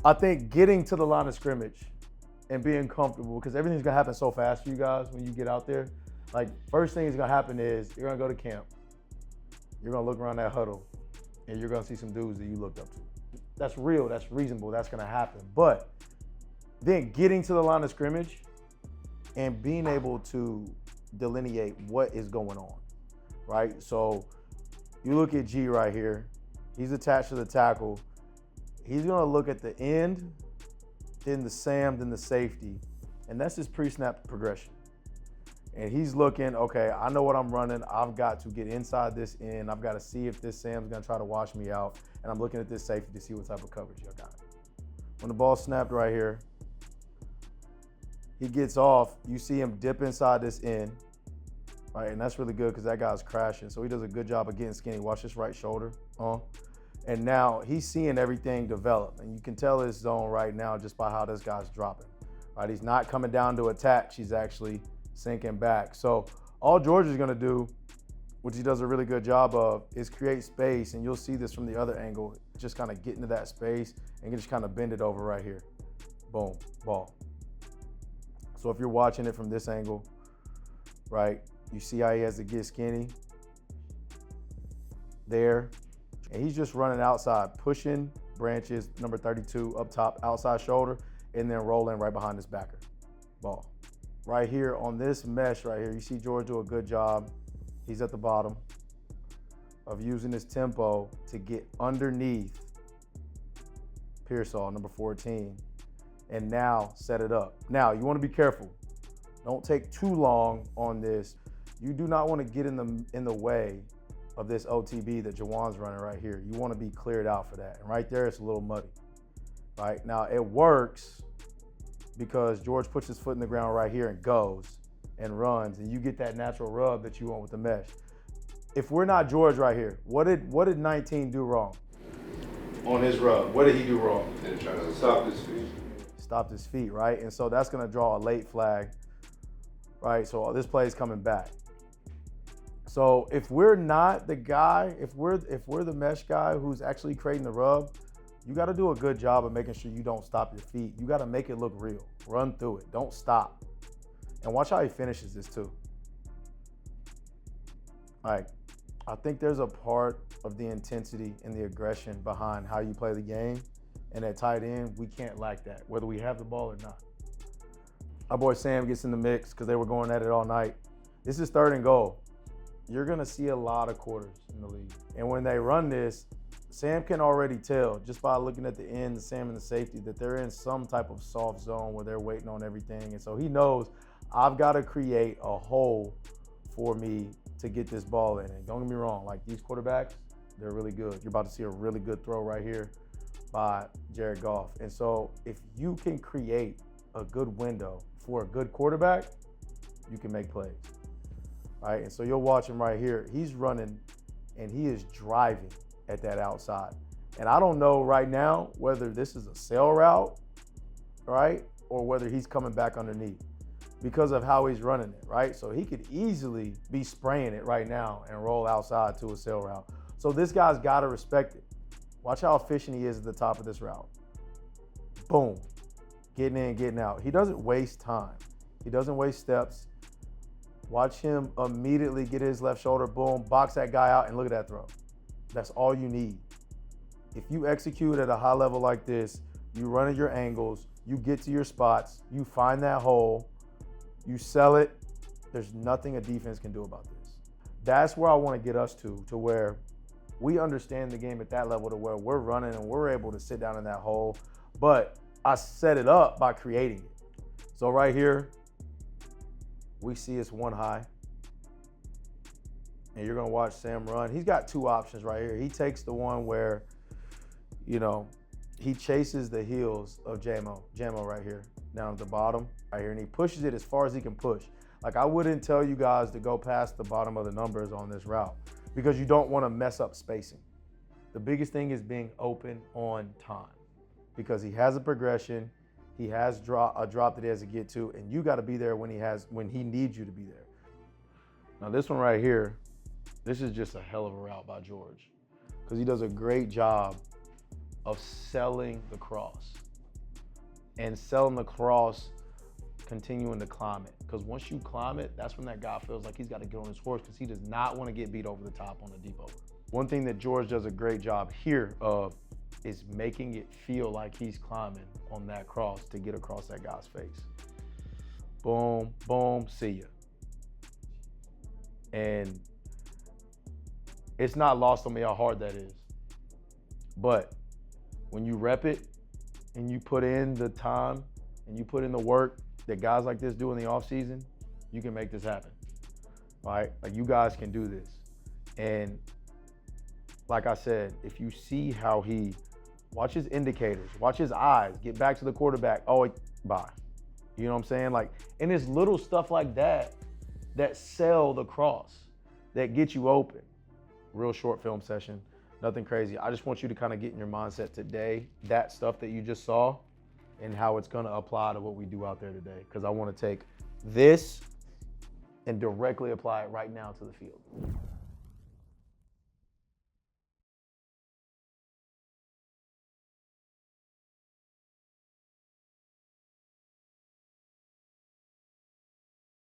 I think getting to the line of scrimmage and being comfortable, because everything's gonna happen so fast for you guys when you get out there. Like, first thing is gonna happen is you're gonna go to camp, you're gonna look around that huddle, and you're gonna see some dudes that you looked up to. That's real, that's reasonable, that's gonna happen. But then getting to the line of scrimmage and being able to delineate what is going on, right? So you look at G right here, he's attached to the tackle. He's gonna look at the end, then the Sam, then the safety, and that's his pre-snap progression. And he's looking, okay, I know what I'm running. I've got to get inside this end. I've got to see if this Sam's gonna try to wash me out. And I'm looking at this safety to see what type of coverage I got. When the ball's snapped right here, he gets off, you see him dip inside this end, right? And that's really good because that guy's crashing. So he does a good job of getting skinny. Watch his right shoulder. And now he's seeing everything develop. And you can tell his zone right now just by how this guy's dropping, right? He's not coming down to attach. He's actually sinking back. So all George is gonna do, which he does a really good job of, is create space. And you'll see this from the other angle, just kind of get into that space and just kind of bend it over right here. Boom, ball. So if you're watching it from this angle, right, you see how he has to get skinny there. And he's just running outside, pushing branches, number 32 up top, outside shoulder, and then rolling right behind his backer. Ball. Right here on this mesh right here, you see George do a good job. He's at the bottom of using his tempo to get underneath Pearsall, number 14, and now set it up. Now, you want to be careful. Don't take too long on this. You do not want to get in the way of this OTB that Jawan's running right here. You want to be cleared out for that. And right there, it's a little muddy. Right? Now, it works because George puts his foot in the ground right here and goes and runs, and you get that natural rub that you want with the mesh. If we're not George right here, what did 19 do wrong on his rub? What did he do wrong? And trying to stop his feet. Stopped his feet, right? And so that's gonna draw a late flag, right? So this play is coming back. So if we're not the guy, if we're the mesh guy who's actually creating the rub, you gotta do a good job of making sure you don't stop your feet. You gotta make it look real. Run through it, don't stop. And watch how he finishes this too. Like, I think there's a part of the intensity and the aggression behind how you play the game. And at tight end, we can't lack that, whether we have the ball or not. Our boy Sam gets in the mix because they were going at it all night. This is 3rd and goal. You're gonna see a lot of quarters in the league. And when they run this, Sam can already tell just by looking at the end, the Sam and the safety, that they're in some type of soft zone where they're waiting on everything. And so he knows, I've got to create a hole for me to get this ball in. And don't get me wrong, like these quarterbacks, they're really good. You're about to see a really good throw right here by Jared Goff. And so if you can create a good window for a good quarterback, you can make plays, right? And so you'll watch him right here. He's running and he is driving at that outside. And I don't know right now whether this is a sail route, right? Or whether he's coming back underneath because of how he's running it, right? So he could easily be spraying it right now and roll outside to a sail route. So this guy's got to respect it. Watch how efficient he is at the top of this route. Boom. Getting in, getting out. He doesn't waste time. He doesn't waste steps. Watch him immediately get his left shoulder, boom, box that guy out, and look at that throw. That's all you need. If you execute at a high level like this, you run at your angles, you get to your spots, you find that hole, you sell it, there's nothing a defense can do about this. That's where I want to get us to where we understand the game at that level to where we're running and we're able to sit down in that hole, but I set it up by creating it. So right here, we see it's one high. And you're gonna watch Sam run. He's got two options right here. He takes the one where, he chases the heels of Jamo right here, down at the bottom, right here, and he pushes it as far as he can push. Like, I wouldn't tell you guys to go past the bottom of the numbers on this route because you don't wanna mess up spacing. The biggest thing is being open on time because he has a progression, he has a drop that he has to get to, and you gotta be there when he needs you to be there. Now this one right here, this is just a hell of a route by George because he does a great job of selling the cross. and selling the cross, continuing to climb it. Because once you climb it, that's when that guy feels like he's got to get on his horse because he does not want to get beat over the top on a deep over. One thing that George does a great job here of is making it feel like he's climbing on that cross to get across that guy's face. Boom, boom, see ya. And it's not lost on me how hard that is. But when you rep it and you put in the time and you put in the work that guys like this do in the offseason, you can make this happen. All right? Like, you guys can do this. And like I said, if you see how he, watch his indicators, watch his eyes, get back to the quarterback, oh, bye. You know what I'm saying? Like, and it's little stuff like that that sell the cross, that get you open. Real short film session, nothing crazy. I just want you to kind of get in your mindset today, that stuff that you just saw and how it's gonna apply to what we do out there today. Because I want to take this and directly apply it right now to the field.